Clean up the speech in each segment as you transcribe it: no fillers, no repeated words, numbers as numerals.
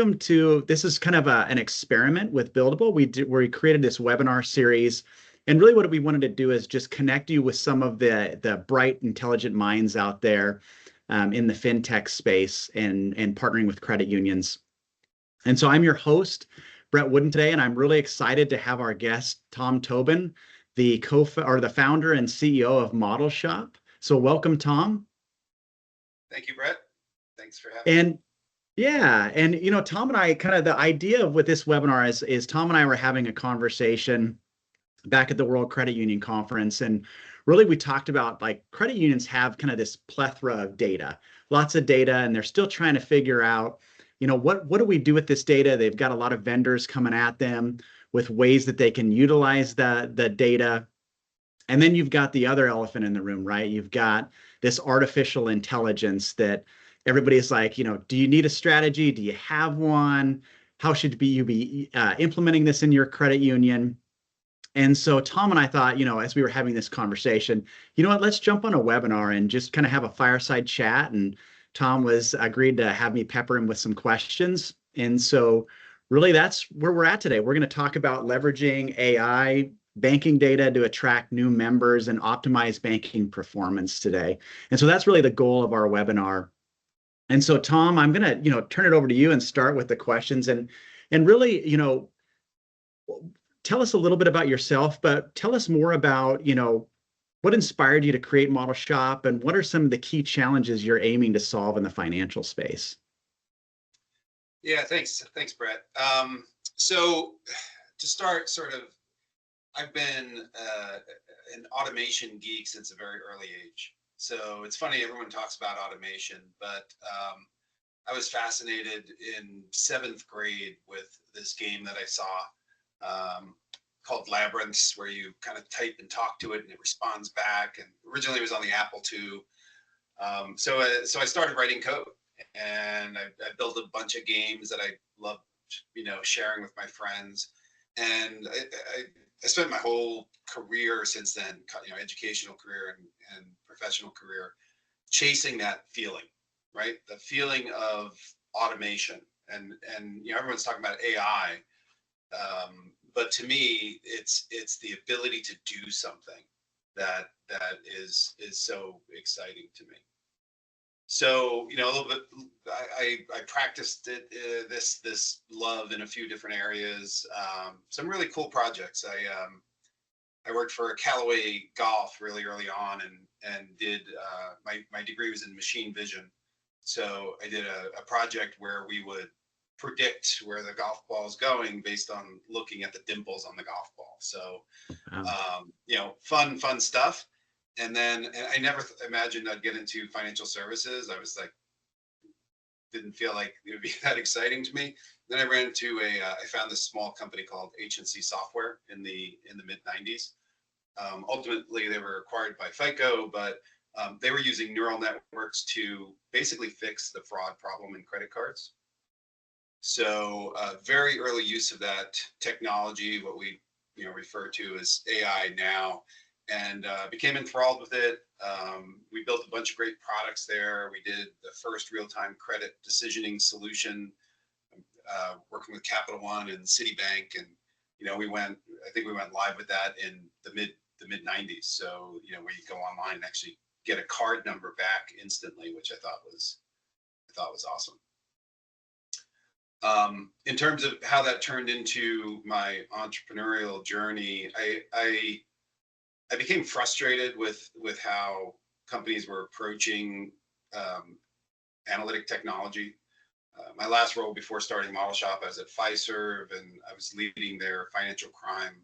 welcome to, this is kind of an experiment with Buildable. We created this webinar series, and really what we wanted to do is just connect you with some of the bright, intelligent minds out there in the FinTech space and partnering with credit unions. And so I'm your host, Brett Wooden today, and I'm really excited to have our guest, Tom Tobin, the founder and CEO of Modelshop. So welcome, Tom. Thank you, Brett. Thanks for having me. Yeah, and Tom and I, kind of the idea with this webinar is Tom and I were having a conversation back at the World Credit Union Conference, and really we talked about like credit unions have kind of this plethora of data, lots of data, and they're still trying to figure out, what do we do with this data? They've got a lot of vendors coming at them with ways that they can utilize the data. And then you've got the other elephant in the room, right? You've got this artificial intelligence that everybody's like, do you need a strategy? Do you have one? How should you be implementing this in your credit union? And so Tom and I thought, as we were having this conversation, let's jump on a webinar and just kind of have a fireside chat. And Tom agreed to have me pepper him with some questions. And so really that's where we're at today. We're going to talk about leveraging AI banking data to attract new members and optimize banking performance today. And so that's really the goal of our webinar. And so, Tom, I'm going to, turn it over to you and start with the questions and really, tell us a little bit about yourself, but tell us more about, what inspired you to create Modelshop and what are some of the key challenges you're aiming to solve in the financial space? Yeah, thanks, Brett. So to start, I've been an automation geek since a very early age. So it's funny, everyone talks about automation, but I was fascinated in 7th grade with this game that I saw called Labyrinths, where you kind of type and talk to it and it responds back. And originally it was on the Apple II. So I started writing code, and I built a bunch of games that I loved, sharing with my friends. And I spent my whole career since then, educational career and professional career, chasing that feeling, right? The feeling of automation. And everyone's talking about AI, but to me, it's the ability to do something that is so exciting to me. So a little bit, I practiced it, this love in a few different areas. Some really cool projects. I worked for Callaway Golf really early on, and did my degree was in machine vision. So I did a project where we would predict where the golf ball is going based on looking at the dimples on the golf ball. So fun stuff. And then I never imagined I'd get into financial services. I was like, didn't feel like it would be that exciting to me. Then I ran into I found this small company called H&C Software in the mid 90s. Ultimately, they were acquired by FICO, but they were using neural networks to basically fix the fraud problem in credit cards. So very early use of that technology, what we refer to as AI now, and became enthralled with it. We built a bunch of great products there. We did the first real-time credit decisioning solution, working with Capital One and Citibank, and I think we went live with that in the mid 90s. So where you go online and actually get a card number back instantly, which I thought was awesome. In terms of how that turned into my entrepreneurial journey, I became frustrated with how companies were approaching analytic technology. My last role before starting Modelshop, I was at Fiserv, and I was leading their financial crime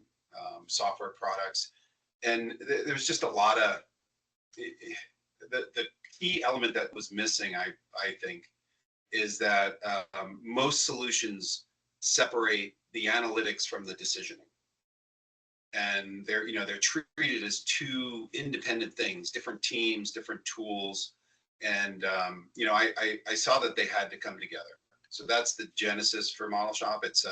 software products. And there was just a lot of the key element that was missing, I think, is that most solutions separate the analytics from the decisioning. And they're treated as two independent things, different teams, different tools. And I saw that they had to come together. So that's the genesis for Modelshop. It's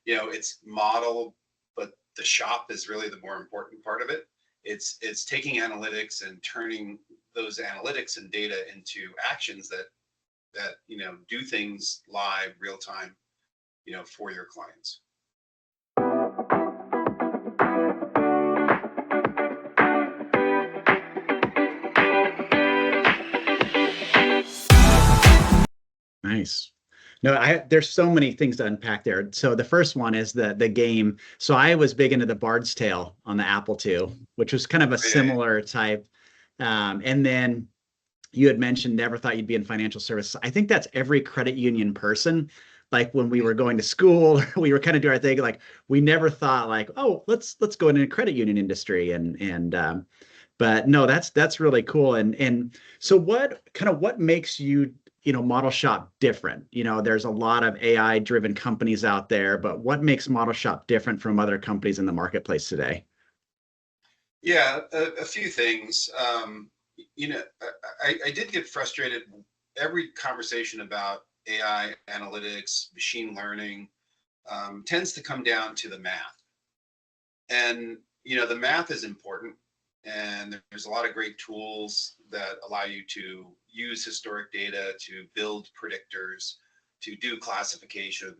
it's model, but the shop is really the more important part of it. It's taking analytics and turning those analytics and data into actions that do things live, real time, for your clients. Nice. No, there's so many things to unpack there. So the first one is the game. So I was big into the Bard's Tale on the Apple II, which was kind of a Oh, yeah, similar type. And then you had mentioned never thought you'd be in financial services. I think that's every credit union person. Like when we were going to school, we were kind of doing our thing. Like we never thought like, oh, let's go into the credit union industry. But no, that's really cool. And so what makes Model Shop different? There's a lot of AI driven companies out there, but what makes Model Shop different from other companies in the marketplace today? Yeah, a few things. I did get frustrated. Every conversation about AI analytics, machine learning, tends to come down to the math. And, the math is important. And there's a lot of great tools that allow you to use historic data to build predictors, to do classification.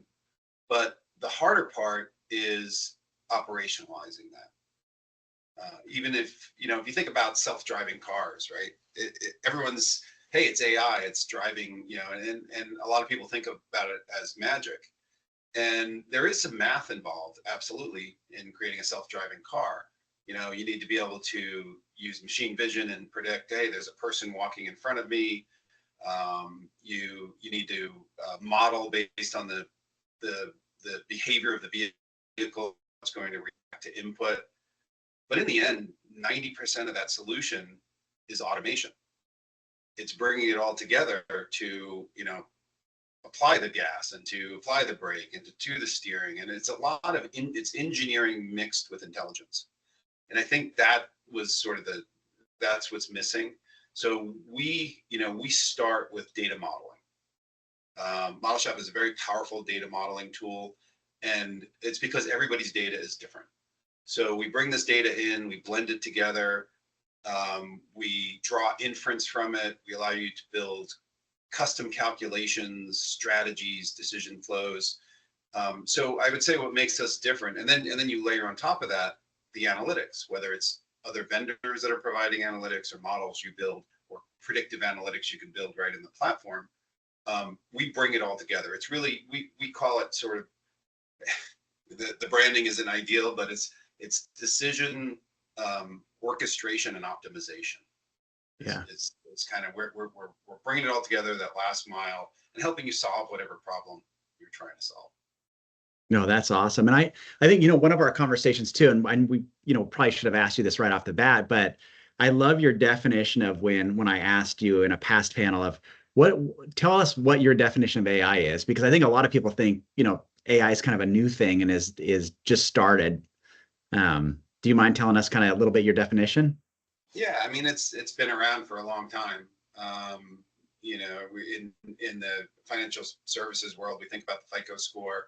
But the harder part is operationalizing that. Even if you think about self-driving cars, right? Everyone's, hey, it's AI, it's driving, and a lot of people think about it as magic. And there is some math involved, absolutely, in creating a self-driving car. You need to be able to use machine vision and predict, hey, there's a person walking in front of me. You need to model based on the behavior of the vehicle. It's going to react to input. But in the end, 90% of that solution is automation. It's bringing it all together to, apply the gas and to apply the brake and to do the steering. And it's a lot of, it's engineering mixed with intelligence. And I think that was sort of that's what's missing. So we start with data modeling. Modelshop is a very powerful data modeling tool. And it's because everybody's data is different. So we bring this data in, we blend it together, we draw inference from it, we allow you to build custom calculations, strategies, decision flows. So I would say what makes us different, and then you layer on top of that the analytics, whether it's other vendors that are providing analytics or models you build or predictive analytics you can build right in the platform. We bring it all together. It's really, we call it sort of, the branding isn't ideal, but it's decision, orchestration, and optimization. Yeah. It's kind of we're bringing it all together, that last mile, and helping you solve whatever problem you're trying to solve. No, that's awesome. And I think, one of our conversations too, and we, probably should have asked you this right off the bat, but I love your definition of when I asked you in a past panel of tell us what your definition of AI is, because I think a lot of people think, AI is kind of a new thing and is just started. Do you mind telling us kind of a little bit your definition? Yeah, I mean, it's been around for a long time. In the financial services world, we think about the FICO score.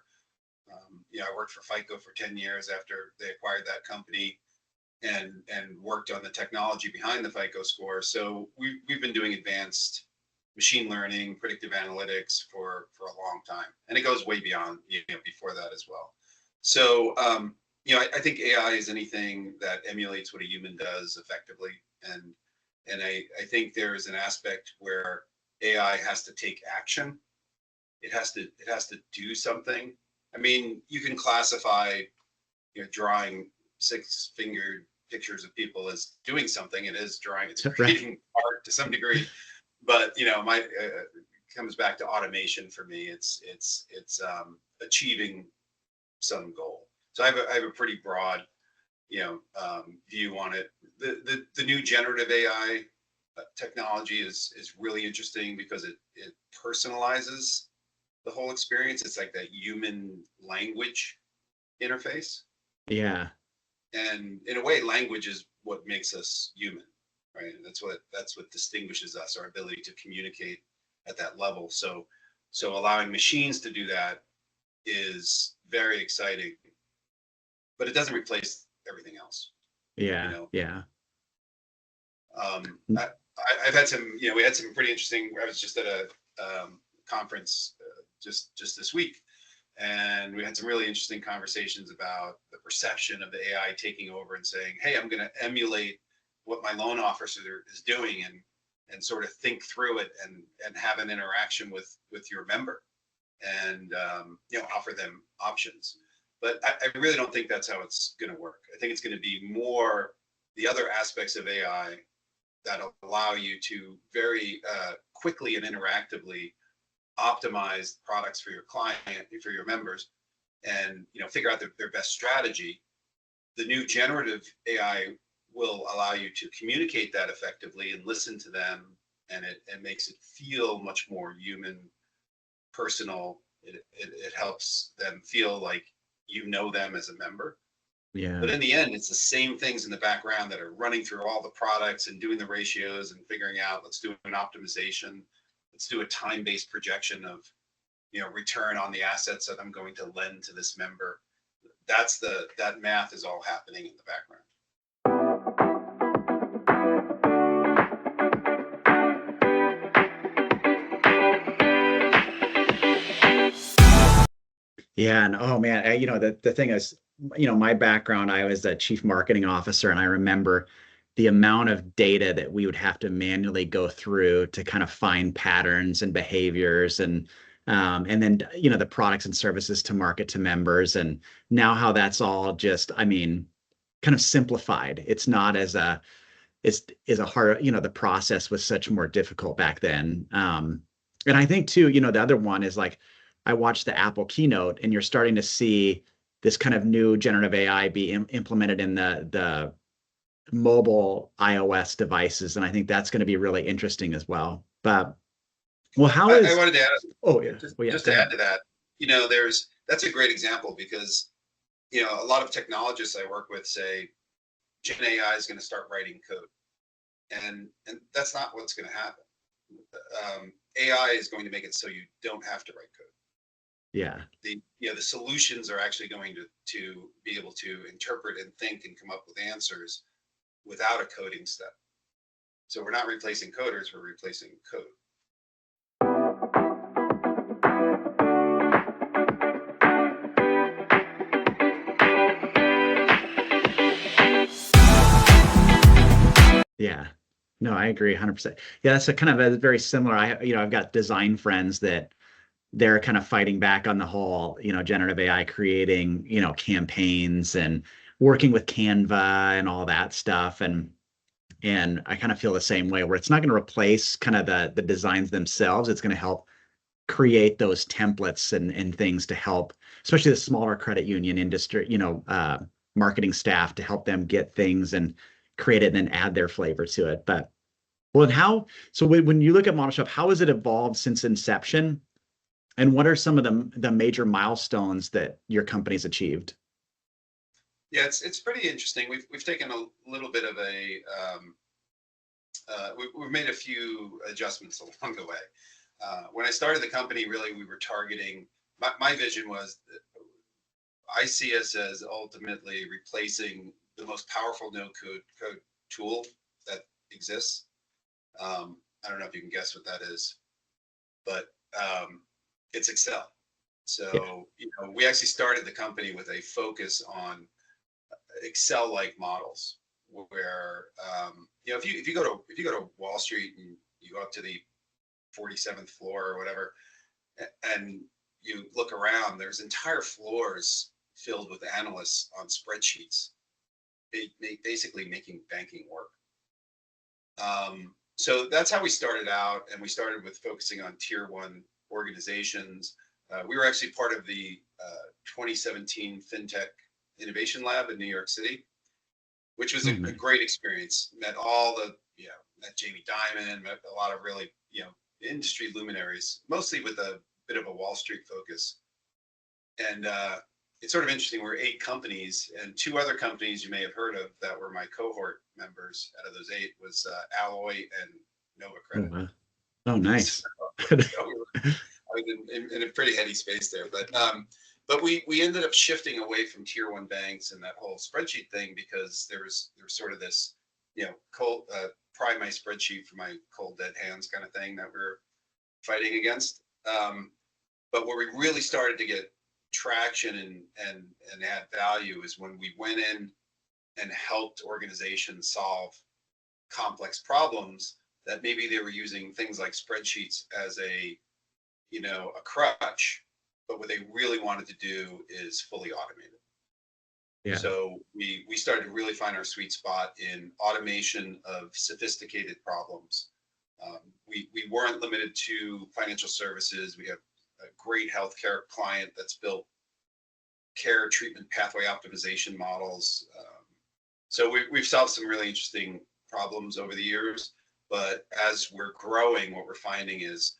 I worked for FICO for 10 years after they acquired that company, and worked on the technology behind the FICO score. So we've been doing advanced machine learning, predictive analytics for a long time, and it goes way beyond before that as well. So I think AI is anything that emulates what a human does effectively, and I think there is an aspect where AI has to take action. It has to do something. I mean, you can classify, drawing 6-fingered pictures of people as doing something. It is drawing, it's creating art to some degree, but my comes back to automation for me. It's achieving some goal. So I have a pretty broad, view on it. The new generative AI technology is really interesting because it personalizes the whole experience. It's like that human language interface. Yeah. And in a way, language is what makes us human, right? And that's what distinguishes us, our ability to communicate at that level. So allowing machines to do that is very exciting, but it doesn't replace everything else. Yeah. Yeah. I've had some, we had some pretty interesting. I was just at a conference just this week, And we had some really interesting conversations about the perception of the AI taking over and saying, hey, I'm going to emulate what my loan officer is doing, and sort of think through it, and have an interaction with your member, and offer them options. But I really don't think that's how it's going to work. I think it's going to be more the other aspects of AI that allow you to very quickly and interactively optimize products for your client, for your members, and figure out their best strategy. The new generative AI will allow you to communicate that effectively and listen to them, and it makes it feel much more human, personal. It helps them feel like you know them as a member. Yeah. But in the end, it's the same things in the background that are running through all the products and doing the ratios and figuring out, let's do an optimization. Let's do a time-based projection of, return on the assets that I'm going to lend to this member. That math is all happening in the background. Yeah, and oh man, the thing is, my background, I was a chief marketing officer, and I remember the amount of data that we would have to manually go through to kind of find patterns and behaviors, and then the products and services to market to members, and now how that's all just, I mean, kind of simplified. It's not as a is a hard, the process was such more difficult back then. And I think too, the other one is like, I watched the Apple keynote, and you're starting to see this kind of new generative AI be implemented in the mobile iOS devices, and I think that's going to be really interesting as well. But well, how I is? wanted to add, Oh yeah, oh yeah. just Go to ahead. add to that, that's a great example, because a lot of technologists I work with say Gen AI is going to start writing code, and that's not what's going to happen. AI is going to make it so you don't have to write code. Yeah. The solutions are actually going to be able to interpret and think and come up with answers without a coding step. So we're not replacing coders, we're replacing code. Yeah. No, I agree 100%. Yeah, that's a kind of a very similar. I've got design friends that they're kind of fighting back on the whole, generative AI creating, campaigns and working with Canva and all that stuff. And I kind of feel the same way, where it's not going to replace kind of the designs themselves. It's going to help create those templates and things to help, especially the smaller credit union industry, marketing staff, to help them get things and create it and then add their flavor to it. But well, and so when you look at Modelshop, how has it evolved since inception? And what are some of the major milestones that your company's achieved? Yeah, it's pretty interesting. We've taken a little bit of we've made a few adjustments along the way. When I started the company, really we were targeting. My vision was that I see us as ultimately replacing the most powerful no-code tool that exists. I don't know if you can guess what that is, but it's Excel. Yeah. So we actually started the company with a focus on Excel-like models, where if you go to Wall Street and you go up to the 47th floor or whatever, and you look around, there's entire floors filled with analysts on spreadsheets, basically making banking work. So that's how we started out, and we started with focusing on tier one organizations. We were actually part of the 2017 FinTech Innovation Lab in New York City, which was a great experience. Met Jamie Dimon, met a lot of really, industry luminaries, mostly with a bit of a Wall Street focus. And it's sort of interesting. We're 8 companies, and 2 other companies you may have heard of that were my cohort members out of those 8 was Alloy and Nova Credit. Oh, wow. Oh, nice. So I was in a pretty heady space there, but we ended up shifting away from tier one banks and that whole spreadsheet thing, because there's sort of this, cold pry my spreadsheet for my cold dead hands kind of thing that we're fighting against. But where we really started to get traction and add value is when we went in and helped organizations solve complex problems that maybe they were using things like spreadsheets as a crutch, but what they really wanted to do is fully automate it. Yeah. So we started to really find our sweet spot in automation of sophisticated problems. We weren't limited to financial services. We have a great healthcare client that's built care treatment pathway optimization models. So we've solved some really interesting problems over the years. But as we're growing, what we're finding is,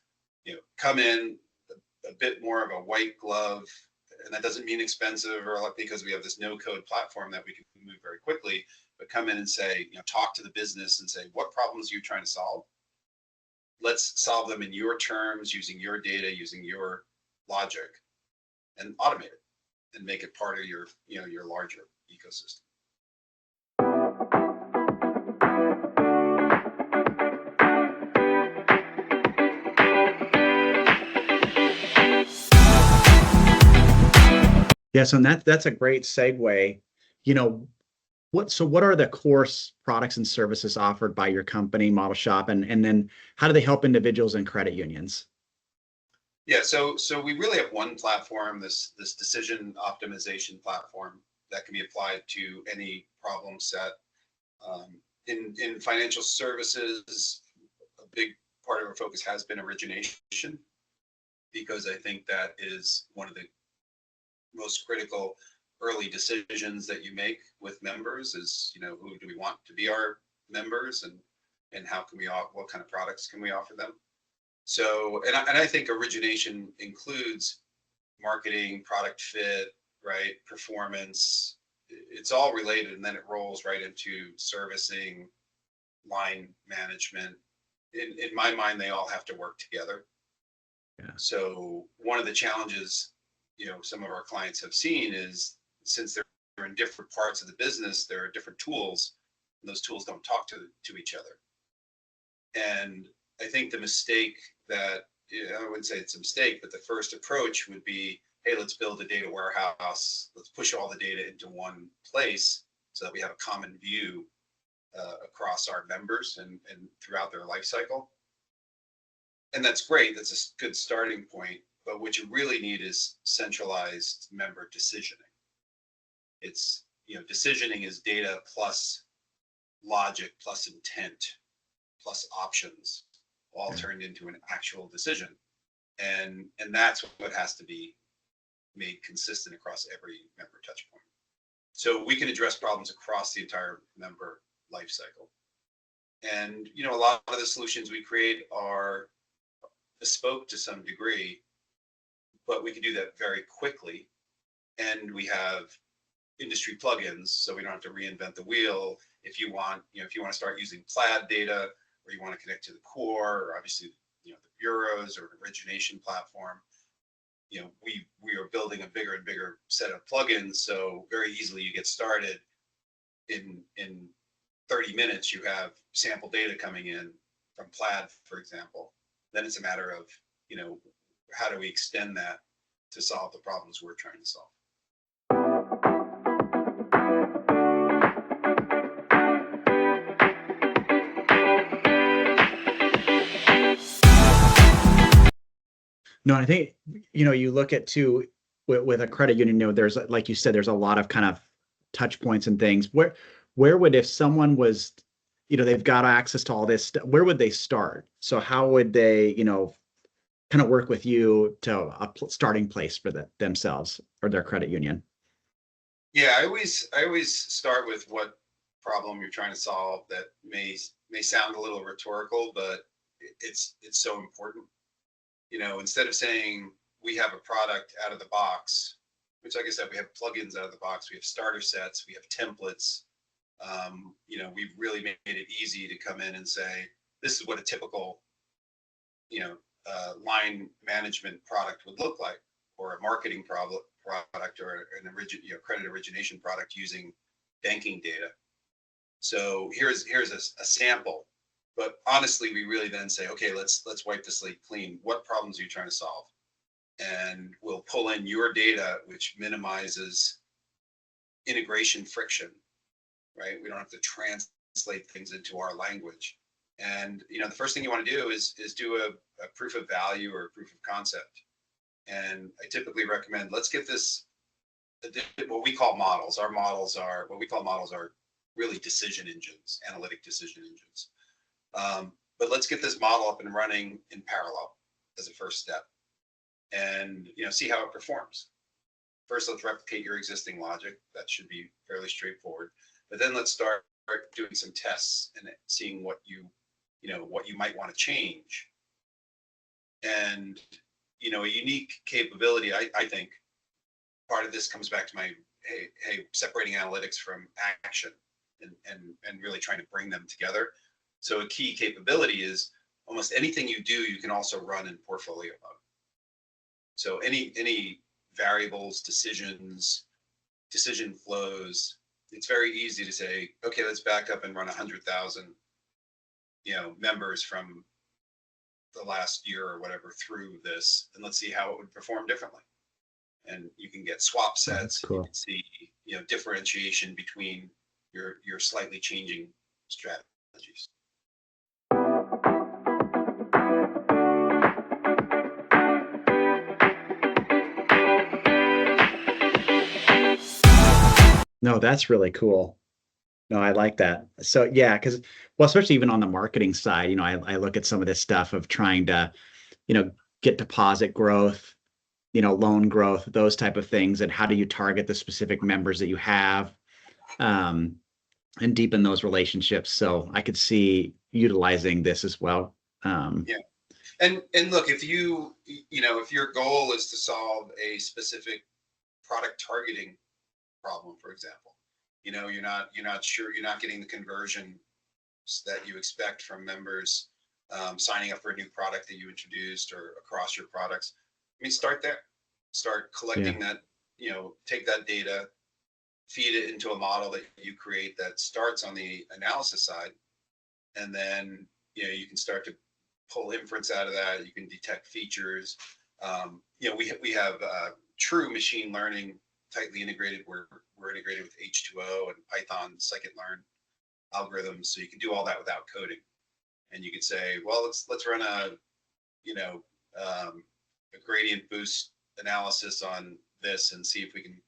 come in a bit more of a white glove, and that doesn't mean expensive or like, because we have this no code platform that we can move very quickly, but come in and say, talk to the business and say, what problems are you trying to solve? Let's solve them in your terms, using your data, using your logic, and automate it and make it part of your larger ecosystem. Yeah, so that's a great segue. What are the core products and services offered by your company, Modelshop, and then how do they help individuals and credit unions? Yeah, so we really have one platform, this decision optimization platform that can be applied to any problem set. In financial services, a big part of our focus has been origination, because I think that is one of the most critical early decisions that you make with members is, who do we want to be our members, and how can what kind of products can we offer them? So, and I think origination includes marketing, product fit, right, performance. It's all related, and then it rolls right into servicing, line management. In my mind, they all have to work together. Yeah. So one of the challenges, some of our clients have seen is, since they're in different parts of the business, there are different tools, and those tools don't talk to each other. And I think the mistake that, I wouldn't say it's a mistake, but the first approach would be, hey, let's build a data warehouse. Let's push all the data into one place so that we have a common view across our members and throughout their life cycle. And that's great. That's a good starting point. But what you really need is centralized member decisioning. It's, decisioning is data plus logic plus intent plus options, all turned into an actual decision. And that's what has to be made consistent across every member touch point. So we can address problems across the entire member life cycle. And, a lot of the solutions we create are bespoke to some degree, but we can do that very quickly. And we have industry plugins, so we don't have to reinvent the wheel. If you want to start using Plaid data, or you want to connect to the core, or obviously, the bureaus or an origination platform, we are building a bigger and bigger set of plugins. So very easily you get started. In 30 minutes, you have sample data coming in from Plaid, for example. Then it's a matter of, how do we extend that to solve the problems we're trying to solve? No, I think, you look at too, with a credit union, there's, like you said, there's a lot of kind of touch points and things. Where would, if someone was, they've got access to all this, where would they start? So how would they, kind of work with you to a starting place for themselves or their credit union? Yeah, I always start with what problem you're trying to solve. That may sound a little rhetorical, but it's so important. Instead of saying we have a product out of the box, which, like I said, we have plugins out of the box, we have starter sets, we have templates. We've really made it easy to come in and say, this is what a typical, line management product would look like, or a marketing product, or an credit origination product using banking data. So here's a sample. But honestly, we really then say, okay, let's wipe the slate clean. What problems are you trying to solve? and we'll pull in your data, which minimizes integration friction, right? We don't have to translate things into our language. And the first thing you want to do is do a proof of value or a proof of concept. And I typically recommend, let's get this, what we call models. Our models are, what we call models are really decision engines, analytic decision engines. But let's get this model up and running in parallel as a first step, and see how it performs. First, let's replicate your existing logic. That should be fairly straightforward. But then let's start doing some tests and seeing what you might want to change. And a unique capability, I think, part of this comes back to my hey, separating analytics from action and really trying to bring them together. So a key capability is almost anything you do, you can also run in portfolio mode. So any variables, decisions, decision flows, it's very easy to say, okay, let's back up and run 100,000, members from the last year or whatever through this, and let's see how it would perform differently. And you can get swap sets. Cool. You can see, differentiation between your slightly changing strategies. No, that's really cool. No, I like that. So yeah, because well, especially even on the marketing side, I look at some of this stuff of trying to, get deposit growth, loan growth, those type of things, and how do you target the specific members that you have, um, and deepen those relationships. So I could see utilizing this as well. Yeah. And look, if if your goal is to solve a specific product targeting problem, for example, you're not sure, you're not getting the conversion that you expect from members signing up for a new product that you introduced or across your products. I mean, start there. Start collecting that, take that data, feed it into a model that you create that starts on the analysis side. And then, you can start to pull inference out of that. You can detect features. We have true machine learning tightly integrated. We're integrated with H2O and Python scikit-learn algorithms, so you can do all that without coding. And you could say, well, let's run a gradient boost analysis on this and see if we can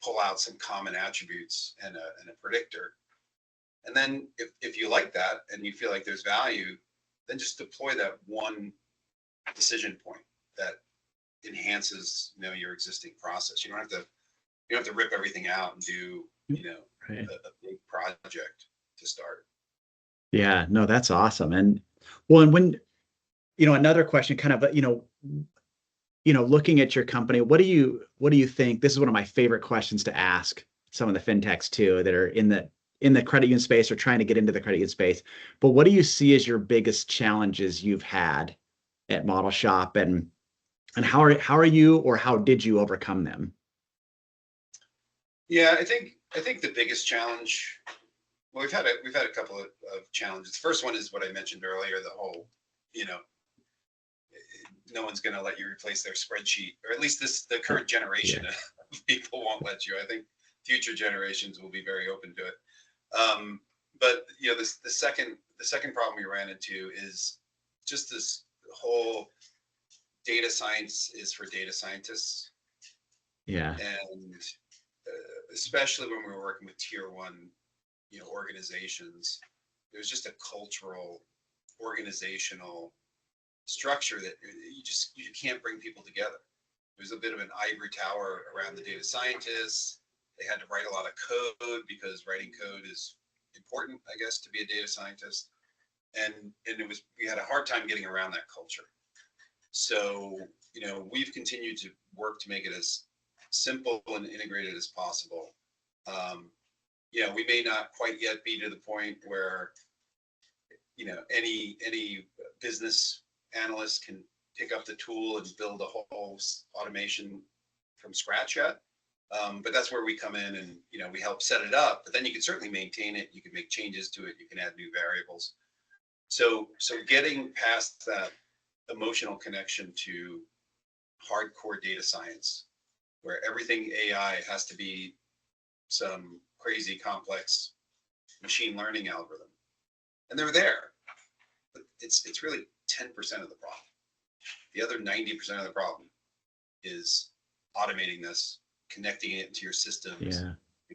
pull out some common attributes and a predictor. And then if you like that and you feel like there's value, then just deploy that one decision point that enhances your existing process. You don't have to rip everything out and do Right. a big project to start. Yeah, no, that's awesome. And well, and when, another question kind of, looking at your company, what do you think? This is one of my favorite questions to ask some of the fintechs too, that are in the credit union space or trying to get into the credit union space. But what do you see as your biggest challenges you've had at Modelshop, and how are you, or how did you overcome them? Yeah, I think the biggest challenge, well, we've had a couple of challenges. The first one is what I mentioned earlier, the whole, no one's going to let you replace their spreadsheet, or at least the current generation of people won't let you. I think future generations will be very open to it. But the second problem we ran into is just this whole data science is for data scientists. Yeah. And especially when we were working with tier one, organizations, there's just a cultural, organizational structure that you can't bring people together. There's a bit of an ivory tower around the data scientists. They had to write a lot of code because writing code is important, I guess, to be a data scientist. And we had a hard time getting around that culture. So, we've continued to work to make it as simple and integrated as possible. We may not quite yet be to the point where, any business analyst can pick up the tool and build a whole automation from scratch yet. But that's where we come in and, we help set it up, but then you can certainly maintain it. You can make changes to it. You can add new variables. So getting past that emotional connection to hardcore data science, where everything AI has to be some crazy complex machine learning algorithm. And they're there, but it's really 10% of the problem. The other 90% of the problem is automating this, connecting it into your systems,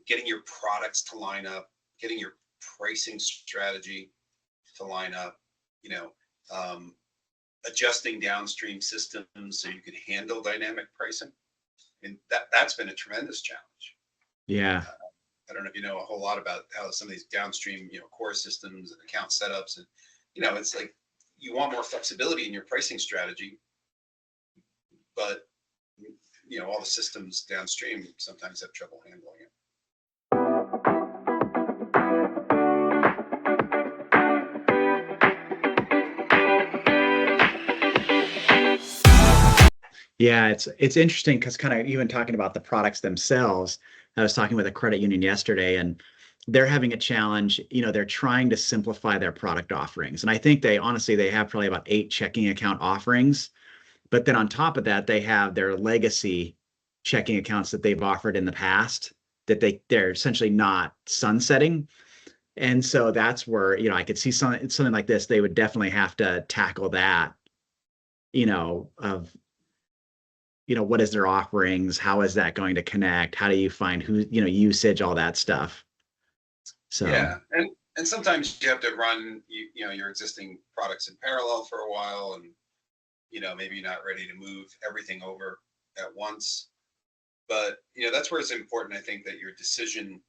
getting your products to line up, getting your pricing strategy to line up, adjusting downstream systems so you can handle dynamic pricing. And that's been a tremendous challenge. Yeah. I don't know if you know a whole lot about how some of these downstream, core systems and account setups, and it's like you want more flexibility in your pricing strategy, but all the systems downstream sometimes have trouble handling it. Yeah, it's interesting because kind of even talking about the products themselves, I was talking with a credit union yesterday, and they're having a challenge. They're trying to simplify their product offerings. And I think they have probably about 8 checking account offerings. But then on top of that, they have their legacy checking accounts that they've offered in the past that they're essentially not sunsetting. And so that's where, I could see something like this, they would definitely have to tackle that, of what is their offerings? How is that going to connect? How do you find who, usage, all that stuff? So yeah, and sometimes you have to run your existing products in parallel for a while, and maybe you're not ready to move everything over at once. But that's where it's important, I think, that your decision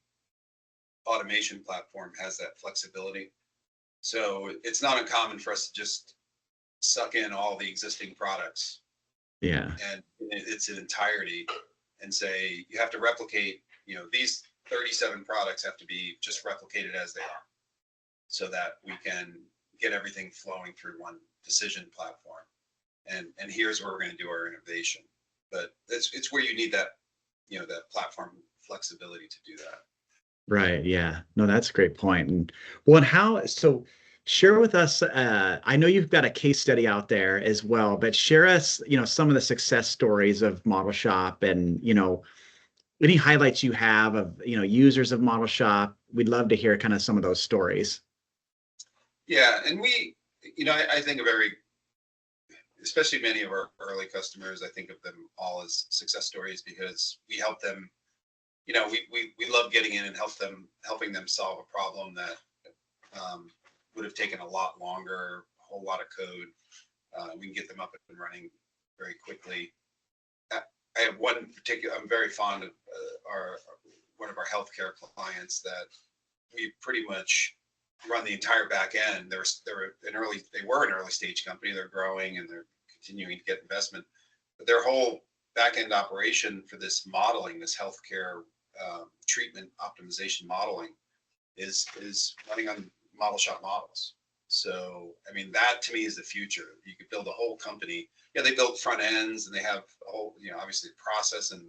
automation platform has that flexibility. So it's not uncommon for us to just suck in all the existing products and its entirety and say you have to replicate, these 37 products have to be just replicated as they are, so that we can get everything flowing through one decision platform. And here's where we're going to do our innovation. But it's where you need that, that platform flexibility to do that. right. Yeah. No, that's a great point. And share with us, I know you've got a case study out there as well, but share us, some of the success stories of Modelshop, and, any highlights you have of, users of Modelshop. We'd love to hear kind of some of those stories. Yeah. And we, I think especially many of our early customers, I think of them all as success stories because we help them, we love getting in and helping them solve a problem that would have taken a lot longer, a whole lot of code. We can get them up and running very quickly. I have one particular, I'm very fond of one of our healthcare clients that we pretty much run the entire back end. They were an early stage company. They're growing and they're continuing to get investment, but their whole back end operation for this modeling, this healthcare treatment optimization modeling, is running on Modelshop models. So, I mean, that to me is the future. You could build a whole company. Yeah, they build front ends and they have a whole, obviously process, and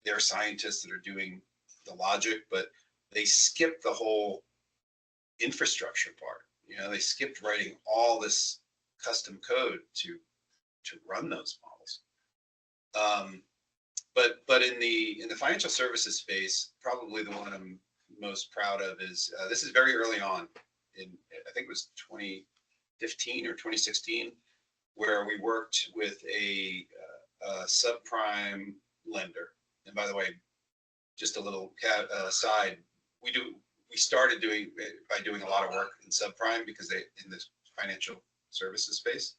they're scientists that are doing the logic, but they skip the whole infrastructure part. They skipped writing all this custom code to run those models. But in the financial services space, probably the one I'm most proud of is this is very early on. I think it was 2015 or 2016, where we worked with a subprime lender. And by the way, just a little aside, we started by doing a lot of work in subprime because in this financial services space,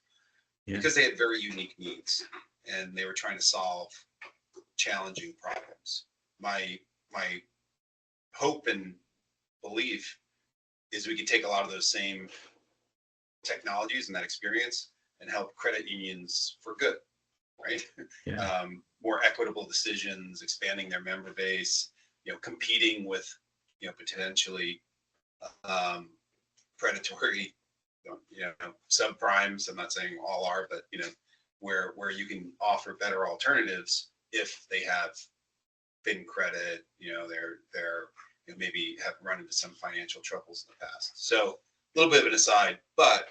because they had very unique needs and they were trying to solve challenging problems. My hope and belief is we could take a lot of those same technologies and that experience and help credit unions for good, right? Yeah. More equitable decisions, expanding their member base, competing with, potentially predatory, subprimes. I'm not saying all are, but where you can offer better alternatives if they have thin credit, they're maybe have run into some financial troubles in the past. So a little bit of an aside, but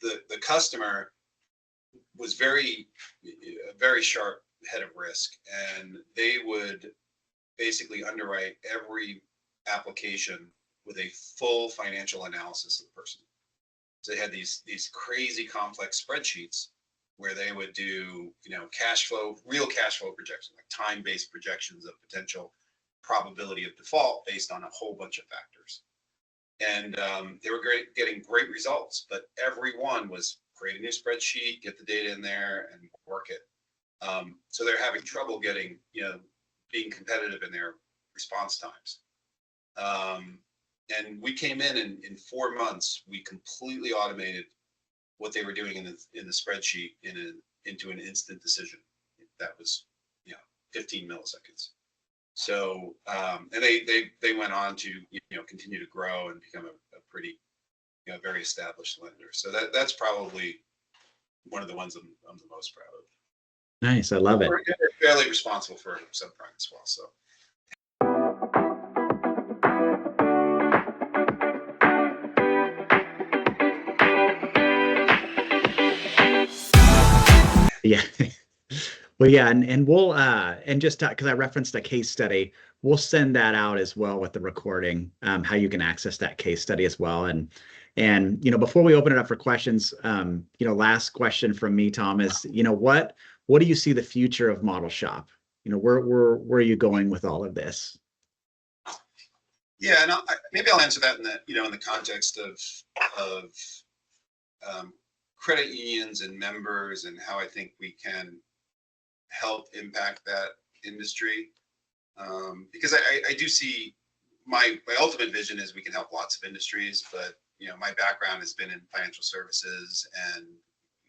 the customer was very, a very sharp head of risk, and they would basically underwrite every application with a full financial analysis of the person. So they had these crazy complex spreadsheets where they would do, cash flow, real cash flow projections, like time-based projections of potential probability of default based on a whole bunch of factors. And they were getting great results, but every one was create a new spreadsheet, get the data in there, and work it. So they're having trouble getting, being competitive in their response times. And we came in 4 months, we completely automated what they were doing in the spreadsheet into an instant decision. That was, 15 milliseconds. So, and they went on to, continue to grow and become a pretty, very established lender. So that's probably one of the ones I'm the most proud of. Nice. I love it. We're fairly responsible for subprime as well. So. Yeah. Well, yeah, and we'll and just because I referenced a case study, we'll send that out as well with the recording, how you can access that case study as well. And before we open it up for questions, last question from me, Tom, is what do you see the future of Modelshop? Where are you going with all of this? Yeah, and maybe I'll answer that in the context of credit unions and members, and how I think we can help impact that industry. Because I do see my ultimate vision is we can help lots of industries, but my background has been in financial services, and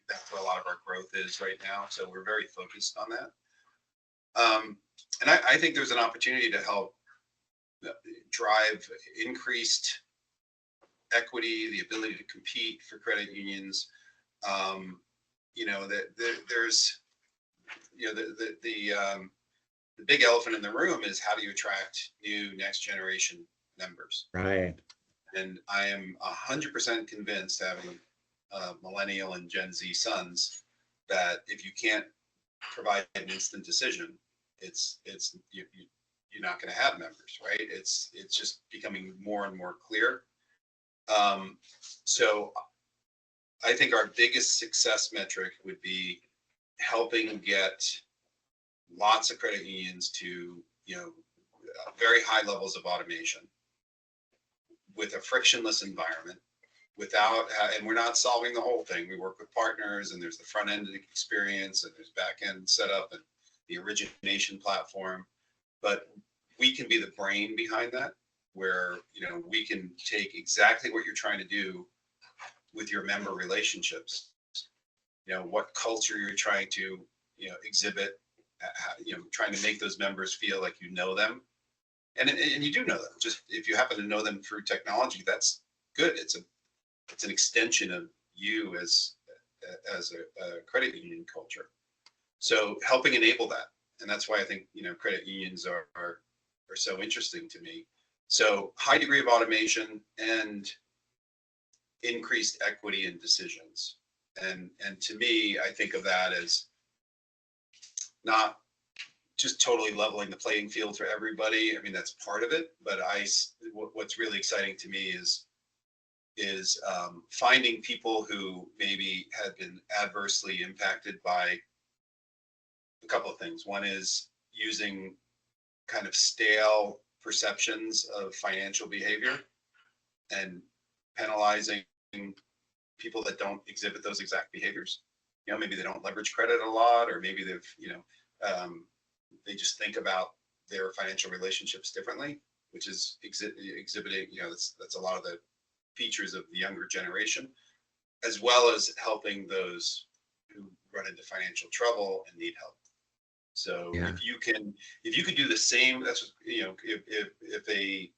that's where a lot of our growth is right now. So we're very focused on that. And I think there's an opportunity to help drive increased equity, the ability to compete for credit unions. There's the big elephant in the room is, how do you attract new next generation members? Right. And I am 100% convinced, having millennial and Gen Z sons, that if you can't provide an instant decision, you're not going to have members, right? It's just becoming more and more clear. So I think our biggest success metric would be helping get lots of credit unions to, very high levels of automation with a frictionless environment, and we're not solving the whole thing. We work with partners, and there's the front end experience, and there's back end setup, and the origination platform. But we can be the brain behind that, where, we can take exactly what you're trying to do with your member relationships, what culture you're trying to, exhibit, trying to make those members feel like you know them. And you do know them. Just if you happen to know them through technology, that's good. It's an extension of you as a credit union culture. So helping enable that. And that's why I think, credit unions are so interesting to me. So high degree of automation and increased equity in decisions. And to me, I think of that as not just totally leveling the playing field for everybody. I mean, that's part of it. But what's really exciting to me is finding people who maybe had been adversely impacted by a couple of things. One is using kind of stale perceptions of financial behavior and penalizing people that don't exhibit those exact behaviors. Maybe they don't leverage credit a lot, or maybe they've, they just think about their financial relationships differently, which is exhibiting, that's a lot of the features of the younger generation, as well as helping those who run into financial trouble and need help. So yeah. if you could do the same, that's, if a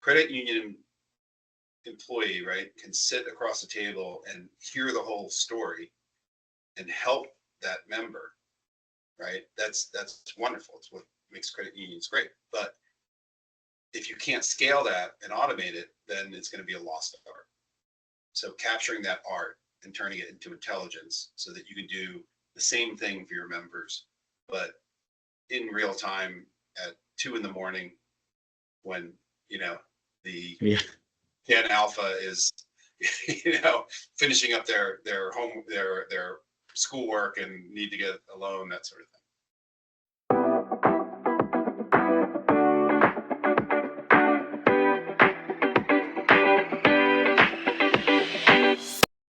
credit union employee, right, can sit across the table and hear the whole story and help that member, right, that's wonderful. It's what makes credit unions great. But if you can't scale that and automate it, then it's going to be a lost art. So capturing that art and turning it into intelligence so that you can do the same thing for your members, but in real time at 2 a.m. when, the Yeah. 10 alpha is, finishing up their schoolwork and need to get a loan, that sort of thing.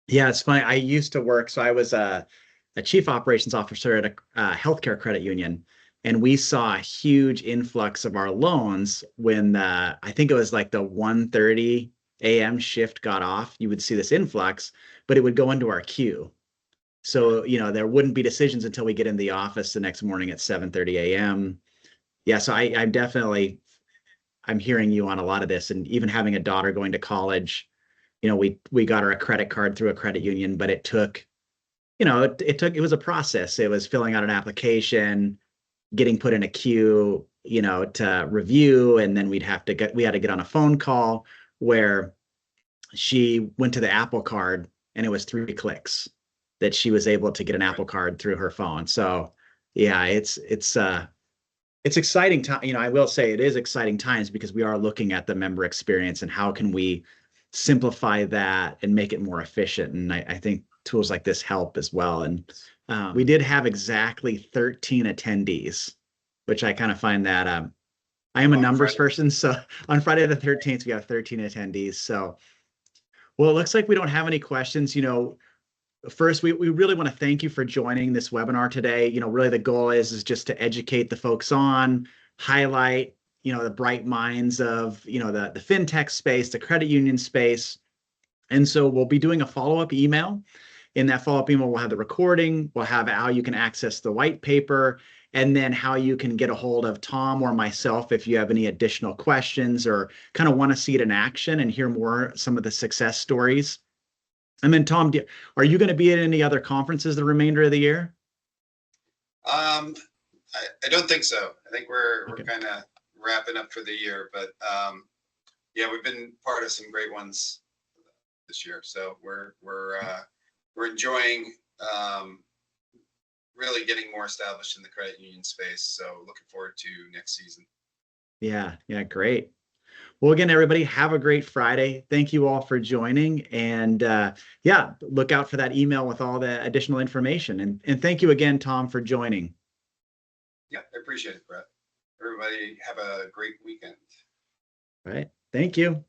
Yeah, it's funny. I used to work, so I was a chief operations officer at a healthcare credit union, and we saw a huge influx of our loans when I think it was like the 1:30 a.m. shift got off. You would see this influx, but it would go into our queue. So, there wouldn't be decisions until we get in the office the next morning at 7:30 a.m. Yeah, so I'm hearing you on a lot of this, and even having a daughter going to college, we got her a credit card through a credit union, but it took, it was a process. It was filling out an application, getting put in a queue, to review, and then we had to get on a phone call where she went to the Apple Card, and it was 3 clicks that she was able to get an Apple Card through her phone. So yeah, it's exciting time. I will say it is exciting times because we are looking at the member experience and how can we simplify that and make it more efficient. And I think tools like this help as well. And we did have exactly 13 attendees, which I kind of find that I am a numbers person. So on Friday the 13th, we have 13 attendees. So, well, it looks like we don't have any questions. First, we really want to thank you for joining this webinar today. Really the goal is just to educate the folks on, highlight, the bright minds of, the FinTech space, the credit union space. And so we'll be doing a follow-up email. In that follow-up email, we'll have the recording, we'll have how you can access the white paper, and then how you can get a hold of Tom or myself if you have any additional questions or kind of want to see it in action and hear more some of the success stories. And then, Tom, are you going to be at any other conferences the remainder of the year? I don't think so. I think we're kind of wrapping up for the year, but yeah, we've been part of some great ones this year, so we're enjoying really getting more established in the credit union space. So looking forward to next season. Yeah, great. Well, again, everybody, have a great Friday. Thank you all for joining. And yeah, look out for that email with all the additional information. And thank you again, Tom, for joining. Yeah, I appreciate it, Brett. Everybody have a great weekend. All right. Thank you.